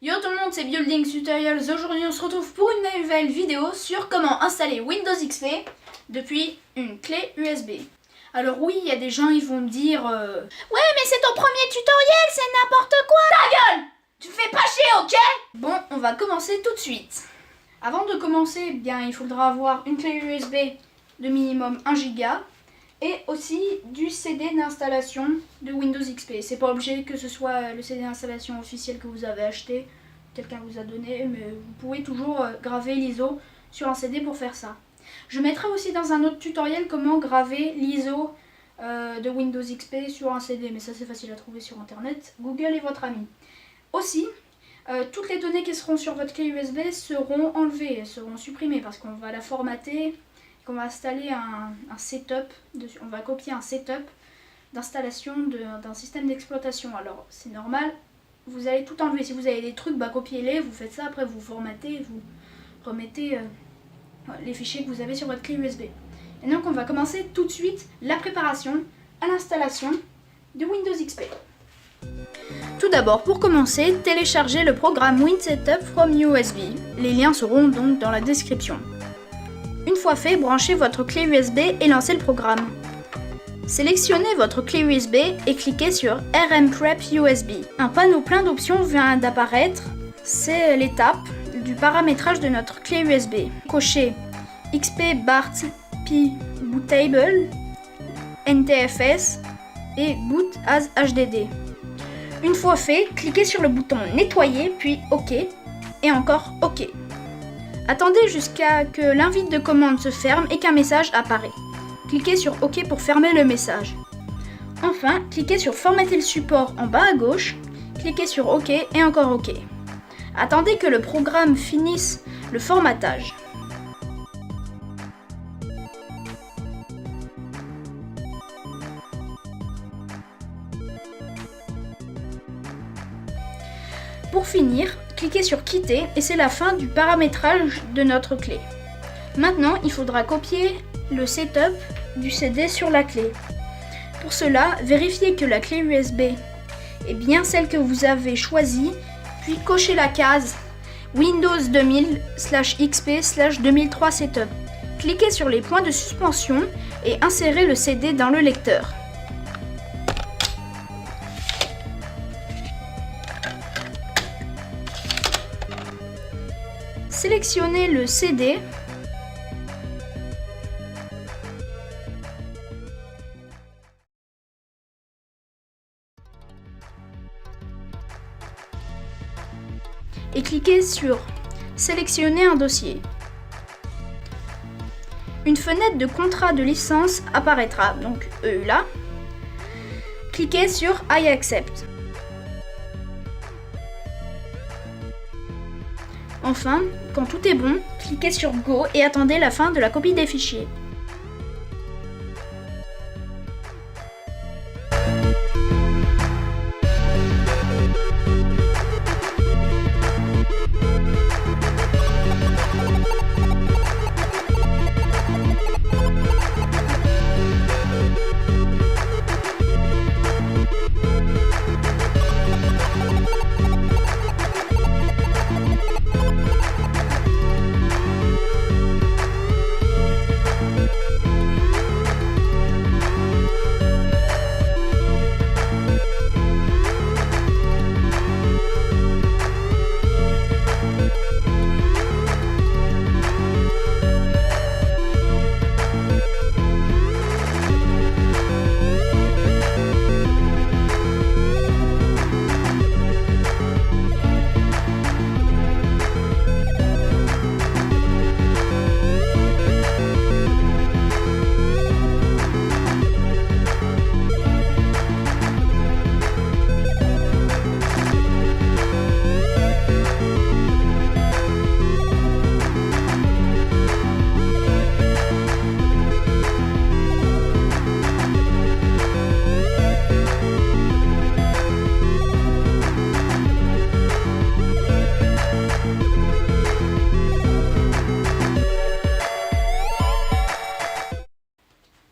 Yo tout le monde, c'est Building Tutorials. Aujourd'hui on se retrouve pour une nouvelle vidéo sur comment installer Windows XP depuis une clé USB. Alors oui, il y a des gens, ils vont me dire ouais mais c'est ton premier tutoriel, c'est n'importe quoi. Ta gueule, tu me fais pas chier, ok? Bon, on va commencer tout de suite. Avant de commencer, bien il faudra avoir une clé USB de minimum 1 Go et aussi du CD d'installation de Windows XP. C'est pas obligé que ce soit le CD d'installation officiel que vous avez acheté, quelqu'un vous a donné, mais vous pouvez toujours graver l'ISO sur un CD pour faire ça. Je mettrai aussi dans un autre tutoriel comment graver l'ISO de Windows XP sur un CD, mais ça c'est facile à trouver sur internet. Google est votre ami. Aussi, toutes les données qui seront sur votre clé USB seront enlevées, seront supprimées parce qu'on va la formater. On va installer un setup, on va copier un setup d'installation d'un système d'exploitation. Alors c'est normal, vous allez tout enlever. Si vous avez des trucs, bah copiez-les, vous faites ça, après vous formatez, vous remettez les fichiers que vous avez sur votre clé USB. Et donc on va commencer tout de suite la préparation à l'installation de Windows XP. Tout d'abord, pour commencer, téléchargez le programme WinSetup from USB. Les liens seront donc dans la description. Une fois fait, branchez votre clé USB et lancez le programme. Sélectionnez votre clé USB et cliquez sur RMPrep USB. Un panneau plein d'options vient d'apparaître. C'est l'étape du paramétrage de notre clé USB. Cochez XP BART P Bootable, NTFS et Boot as HDD. Une fois fait, cliquez sur le bouton Nettoyer puis OK et encore OK. Attendez jusqu'à que l'invite de commande se ferme et qu'un message apparaît. Cliquez sur OK pour fermer le message. Enfin, cliquez sur Formater le support en bas à gauche. Cliquez sur OK et encore OK. Attendez que le programme finisse le formatage. Pour finir, cliquez sur Quitter et c'est la fin du paramétrage de notre clé. Maintenant, il faudra copier le setup du CD sur la clé. Pour cela, vérifiez que la clé USB est bien celle que vous avez choisie, puis cochez la case Windows 2000/XP/2003 Setup. Cliquez sur les points de suspension et insérez le CD dans le lecteur. Sélectionnez le CD et cliquez sur Sélectionner un dossier. Une fenêtre de contrat de licence apparaîtra, donc là. Cliquez sur I accept. Enfin, quand tout est bon, cliquez sur Go et attendez la fin de la copie des fichiers.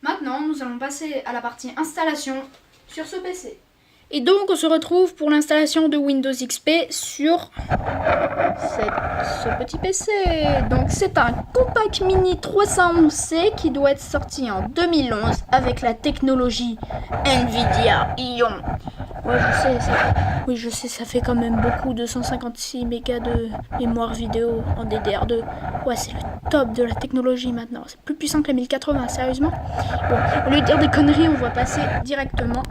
Maintenant, nous allons passer à la partie installation sur ce PC. Et donc on se retrouve pour l'installation de Windows XP sur ce petit PC. Donc c'est un Compaq Mini 311C qui doit être sorti en 2011 avec la technologie Nvidia Ion. Ouais, je sais, ça fait quand même beaucoup, 256 mégas de mémoire vidéo en DDR2. Ouais, c'est le top de la technologie maintenant. C'est plus puissant que la 1080, sérieusement. Bon, au lieu de dire des conneries, on va passer directement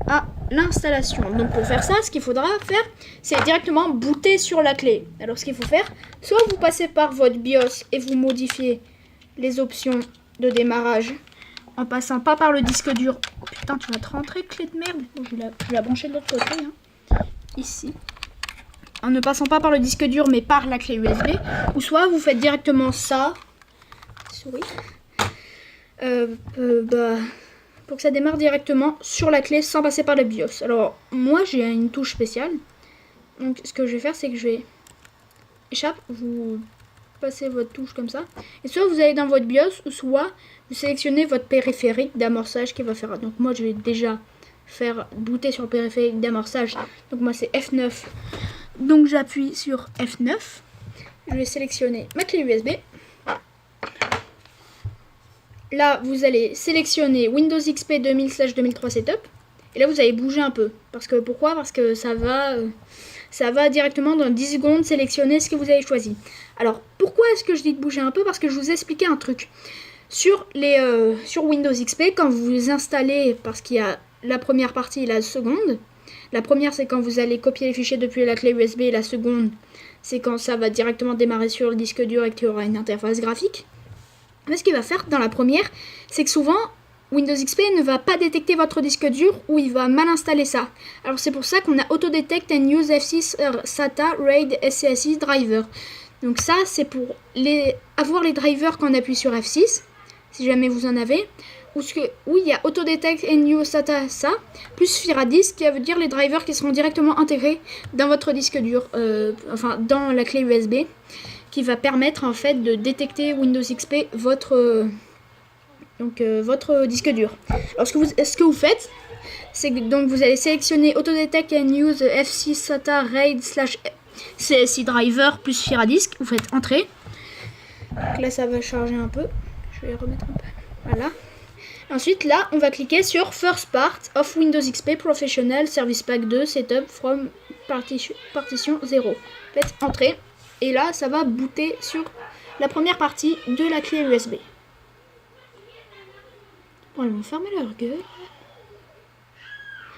à l'installation. Donc pour faire ça, ce qu'il faudra faire, c'est directement booter sur la clé. Alors ce qu'il faut faire, soit vous passez par votre BIOS et vous modifiez les options de démarrage en passant pas par le disque dur. Oh putain, tu vas te rentrer, clé de merde. Bon, je vais la brancher de l'autre côté, hein. Ici. En ne passant pas par le disque dur, mais par la clé USB. Ou soit vous faites directement ça. Souris. Pour que ça démarre directement sur la clé sans passer par le BIOS. Alors, moi, j'ai une touche spéciale. Donc, ce que je vais faire, c'est que je vais... Échappe, vous passez votre touche comme ça. Et soit vous allez dans votre BIOS, ou soit vous sélectionnez votre périphérique d'amorçage qui va faire. Donc, moi, je vais déjà faire booter sur le périphérique d'amorçage. Donc, moi, c'est F9. Donc, j'appuie sur F9. Je vais sélectionner ma clé USB. Là, vous allez sélectionner Windows XP 2000/2003 Setup. Et là, vous allez bouger un peu. Pourquoi ? Parce que ça va directement dans 10 secondes sélectionner ce que vous avez choisi. Alors, pourquoi est-ce que je dis de bouger un peu ? Parce que je vous ai expliqué un truc. Sur Windows XP, quand vous installez, parce qu'il y a la première partie et la seconde. La première, c'est quand vous allez copier les fichiers depuis la clé USB. Et la seconde, c'est quand ça va directement démarrer sur le disque dur et qu'il y aura une interface graphique. Mais ce qu'il va faire dans la première, c'est que souvent, Windows XP ne va pas détecter votre disque dur ou il va mal installer ça. Alors c'est pour ça qu'on a Autodetect and Use F6 SATA RAID SCSI Driver. Donc ça, c'est pour avoir les drivers quand on appuie sur F6, si jamais vous en avez. Où il y a Autodetect and Use SATA ça, plus FIRADISC, qui veut dire les drivers qui seront directement intégrés dans votre disque dur, dans la clé USB. Qui va permettre en fait de détecter Windows XP votre disque dur. Alors ce que vous faites, c'est que donc vous allez sélectionner Autodetect and Use F6 SATA RAID / CSI Driver plus FIRADISC. Vous faites Entrée. Donc là ça va charger un peu. Je vais remettre un peu. Voilà. Ensuite là on va cliquer sur First Part of Windows XP Professional Service Pack 2 Setup from Partition 0. Faites Entrée. Et là, ça va booter sur la première partie de la clé USB. Bon, elles vont fermer leur gueule.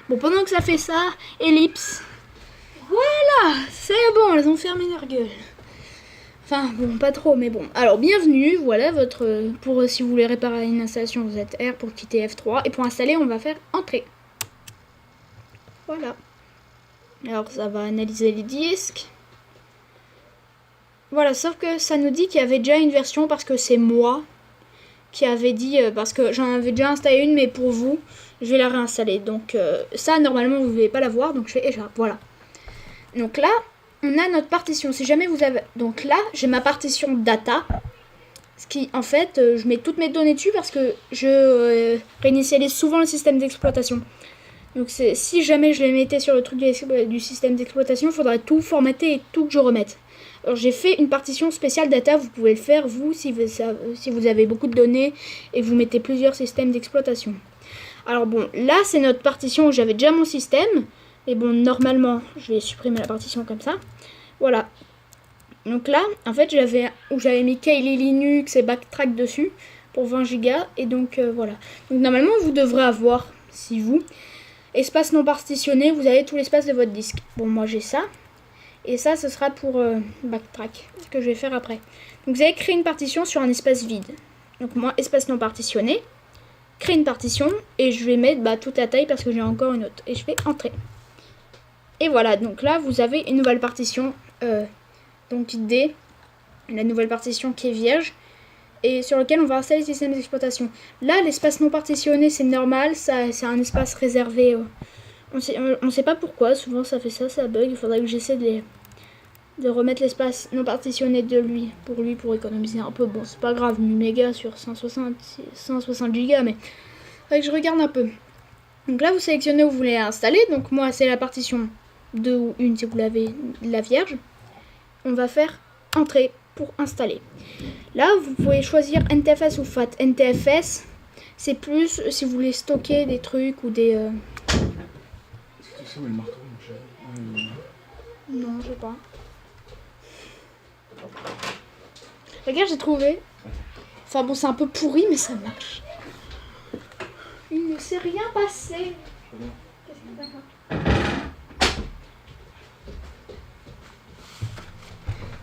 Bon, pendant que ça fait ça, ellipse. Voilà, c'est bon, elles ont fermé leur gueule. Enfin, bon, pas trop, mais bon. Alors, bienvenue, voilà pour si vous voulez réparer une installation, vous êtes R, pour quitter F3. Et pour installer, on va faire Entrée. Voilà. Alors, ça va analyser les disques. Voilà, sauf que ça nous dit qu'il y avait déjà une version parce que c'est moi qui avais dit, parce que j'en avais déjà installé une, mais pour vous, je vais la réinstaller. Donc ça, normalement, vous ne devez pas la voir, donc je fais échappe, voilà. Donc là, on a notre partition. Si jamais vous avez... Donc là, j'ai ma partition data, ce qui, en fait, je mets toutes mes données dessus parce que je réinitialise souvent le système d'exploitation. Donc si jamais je les mettais sur le truc du système d'exploitation, il faudrait tout formater et tout que je remette. Alors j'ai fait une partition spéciale data, vous pouvez le faire vous si vous avez beaucoup de données et vous mettez plusieurs systèmes d'exploitation. Alors bon, là c'est notre partition où j'avais déjà mon système. Et bon, normalement, je vais supprimer la partition comme ça. Voilà. Donc là, en fait, j'avais mis Kali Linux et Backtrack dessus pour 20 Go. Et donc voilà. Donc normalement, vous devrez avoir, si vous, espace non partitionné, vous avez tout l'espace de votre disque. Bon, moi j'ai ça. Et ça, ce sera pour Backtrack, ce que je vais faire après. Donc vous allez créer une partition sur un espace vide. Donc moi, espace non partitionné, créer une partition, et je vais mettre toute la taille parce que j'ai encore une autre. Et je fais Entrée. Et voilà, donc là, vous avez une nouvelle partition, donc D, la nouvelle partition qui est vierge, et sur lequel on va installer le système d'exploitation. Là, l'espace non partitionné, c'est normal, c'est un espace réservé... On sait pas pourquoi, souvent ça fait ça bug, il faudrait que j'essaie de remettre l'espace non partitionné de lui pour économiser un peu. Bon, c'est pas grave, 1000 mégas sur 160 Go, mais faudrait que je regarde un peu. Donc là, vous sélectionnez où vous voulez installer. Donc moi, c'est la partition 2 ou 1 si vous l'avez la vierge. On va faire entrée pour installer. Là, vous pouvez choisir NTFS ou FAT. NTFS, c'est plus si vous voulez stocker des trucs ou des... Est-ce que tu sais où est le marteau, mon chéri? Non, je sais pas. Regarde, j'ai trouvé. Enfin bon, c'est un peu pourri, mais ça marche. Il ne s'est rien passé.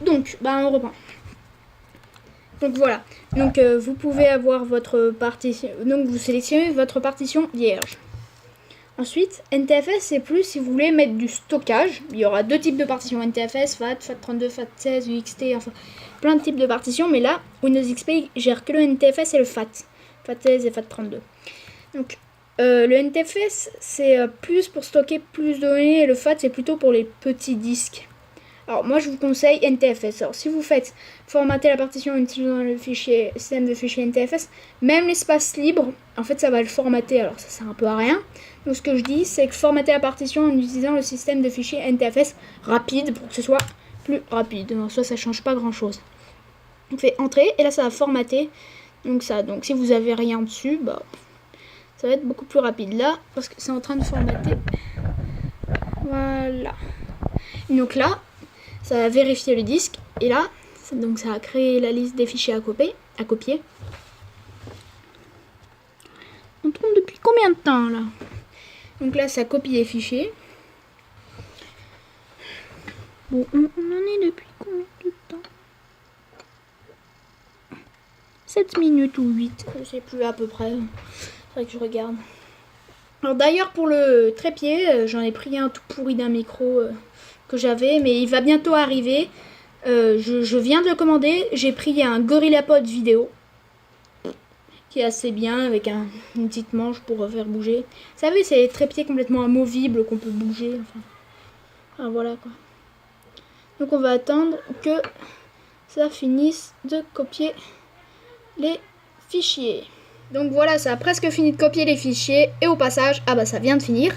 Donc, bah on reprend. Donc voilà. Donc vous pouvez avoir votre partition. Donc vous sélectionnez votre partition vierge. Ensuite, NTFS, c'est plus si vous voulez mettre du stockage. Il y aura deux types de partitions, NTFS, FAT, FAT32, FAT16, UXT, enfin plein de types de partitions. Mais là, Windows XP gère que le NTFS et le FAT. FAT16 et FAT32. Donc, le NTFS, c'est plus pour stocker plus de données et le FAT, c'est plutôt pour les petits disques. Alors, moi, je vous conseille NTFS. Alors, si vous faites formater la partition en utilisant le fichier, système de fichier NTFS, même l'espace libre, en fait, ça va le formater. Alors, ça sert un peu à rien. Donc, ce que je dis, c'est que formater la partition en utilisant le système de fichier NTFS rapide pour que ce soit plus rapide. En soi, ça change pas grand-chose. On fait entrer et là, ça va formater. Donc, si vous avez rien dessus, bah, ça va être beaucoup plus rapide là parce que c'est en train de formater. Voilà. Donc là, ça va vérifier le disque et là, donc ça a créé la liste des fichiers à copier. On tourne depuis combien de temps là? Donc là, ça copie les fichiers. Bon, on en est depuis combien de temps? 7 minutes ou 8, je sais plus à peu près. C'est vrai que je regarde. Alors d'ailleurs, pour le trépied, j'en ai pris un tout pourri d'un micro que j'avais, mais il va bientôt arriver. Je viens de le commander. J'ai pris un GorillaPod vidéo qui est assez bien avec une petite manche pour faire bouger. Vous savez, c'est les trépieds complètement amovibles qu'on peut bouger. Enfin, voilà quoi. Donc on va attendre que ça finisse de copier les fichiers. Donc voilà, ça a presque fini de copier les fichiers. Et au passage, ah bah ça vient de finir.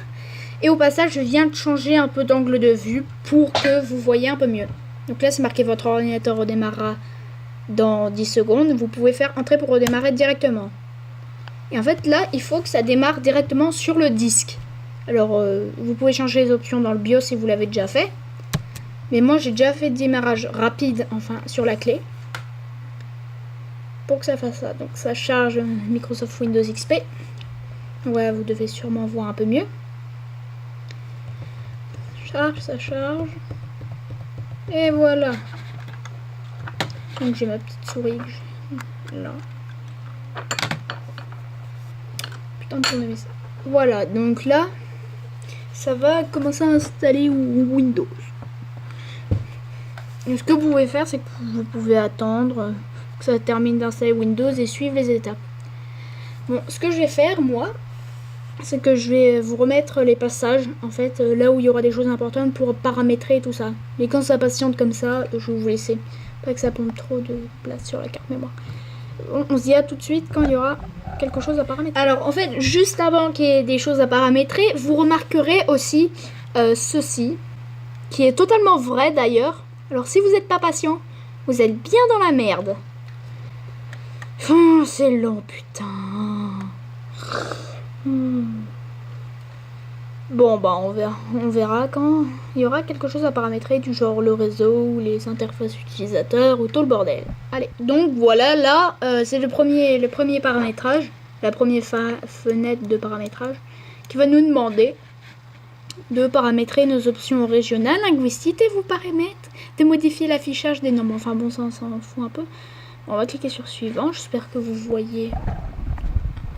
Et au passage, je viens de changer un peu d'angle de vue pour que vous voyez un peu mieux. Donc là, c'est marqué votre ordinateur redémarrera dans 10 secondes. Vous pouvez faire entrer pour redémarrer directement. Et en fait, là, il faut que ça démarre directement sur le disque. Alors, vous pouvez changer les options dans le BIOS si vous l'avez déjà fait. Mais moi, j'ai déjà fait démarrage rapide, enfin, sur la clé. Pour que ça fasse ça. Donc, ça charge Microsoft Windows XP. Ouais, vous devez sûrement voir un peu mieux. Ça charge. Et voilà. Donc j'ai ma petite souris là. Putain de tournevis. Voilà, donc là, ça va commencer à installer Windows. Et ce que vous pouvez faire, c'est que vous pouvez attendre que ça termine d'installer Windows et suivre les étapes. Bon, ce que je vais faire, moi, c'est que je vais vous remettre les passages, en fait, là où il y aura des choses importantes pour paramétrer tout ça. Mais quand ça patiente comme ça, je vais vous laisser. Pas que ça pompe trop de place sur la carte mémoire. On se dit à tout de suite quand il y aura quelque chose à paramétrer. Alors, en fait, juste avant qu'il y ait des choses à paramétrer, vous remarquerez aussi ceci, qui est totalement vrai d'ailleurs. Alors, si vous n'êtes pas patient, vous êtes bien dans la merde. Oh, c'est long, putain. Bon bah on verra quand il y aura quelque chose à paramétrer du genre le réseau ou les interfaces utilisateurs ou tout le bordel. Allez, donc voilà, là c'est le premier paramétrage, la première fenêtre de paramétrage qui va nous demander de paramétrer nos options régionales, linguistiques et vos paramètres, de modifier l'affichage des nombres. Enfin bon, ça on s'en fout un peu. On va cliquer sur suivant, j'espère que vous voyez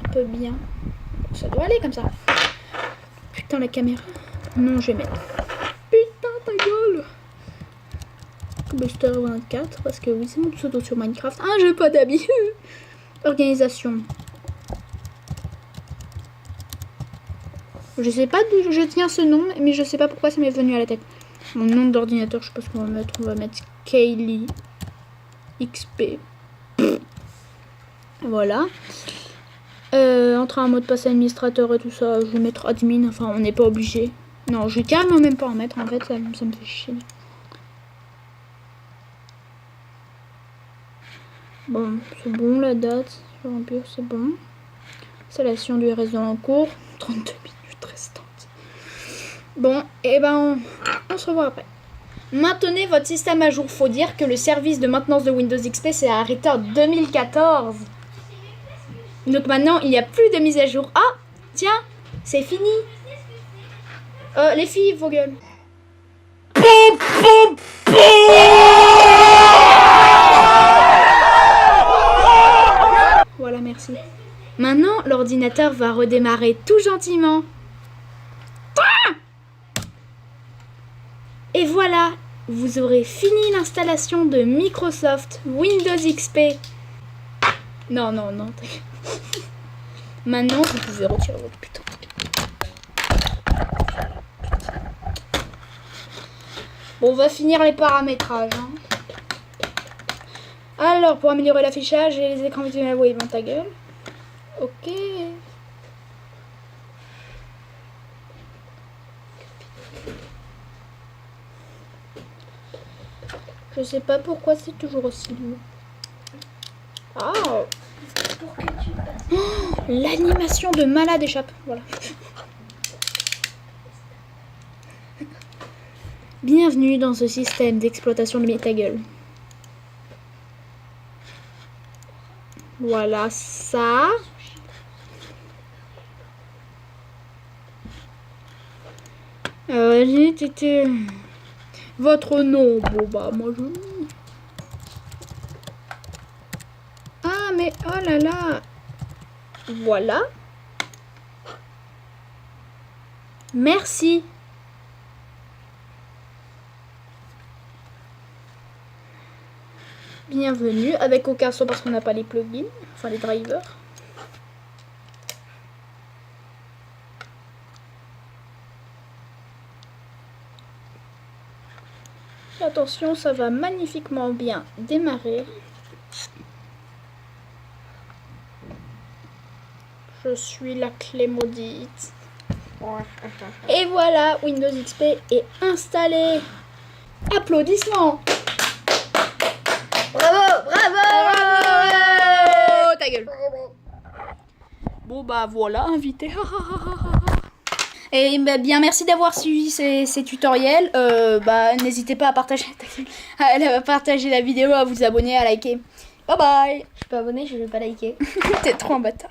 un peu bien. Ça doit aller comme ça. Putain, la caméra. Non, je vais mettre. Putain, ta gueule. Buster 24, parce que oui, c'est mon pseudo sur Minecraft. Ah, j'ai pas d'habit. Organisation. Je sais pas d'où je tiens ce nom, mais je sais pas pourquoi ça m'est venu à la tête. Mon nom d'ordinateur, je sais pas ce qu'on va mettre. On va mettre Kaylee XP. Voilà. Entrer un mot de passe administrateur et tout ça, je vais mettre admin, enfin on n'est pas obligé. Non, je vais carrément même pas en mettre en fait, ça me fait chier. Bon, c'est bon la date, sur un pur c'est bon. Installation du réseau en cours, 32 minutes restantes. Bon, et ben on se revoit après. Maintenez votre système à jour, faut dire que le service de maintenance de Windows XP s'est arrêté en 2014. Donc maintenant, il n'y a plus de mise à jour. Ah, tiens, c'est fini. Les filles, vos gueules. Voilà, merci. Maintenant, l'ordinateur va redémarrer tout gentiment. Et voilà, vous aurez fini l'installation de Microsoft Windows XP. Non. Maintenant, vous pouvez retirer votre putain. Bon, on va finir les paramétrages. Hein. Alors, pour améliorer l'affichage et les écrans visuels, oui, bon, ta gueule. Ok. Je sais pas pourquoi c'est toujours aussi lourd. Ah. Oh, l'animation de malade échappe. Voilà. Bienvenue dans ce système d'exploitation de ta gueule. Voilà ça. Votre nom, bon bah moi je... Ah mais oh là là. Voilà. Merci. Bienvenue, avec aucun son parce qu'on n'a pas les plugins, enfin les drivers. Attention, ça va magnifiquement bien démarrer. Je suis la clé maudite. Et voilà, Windows XP est installé. Applaudissements. Bravo. Ta gueule. Bon bah voilà, invité. Et bah, bien merci d'avoir suivi ces tutoriels. N'hésitez pas à partager la vidéo, à vous abonner, à liker. Bye bye. Je suis pas abonné, je vais pas liker. T'es trop un bâtard.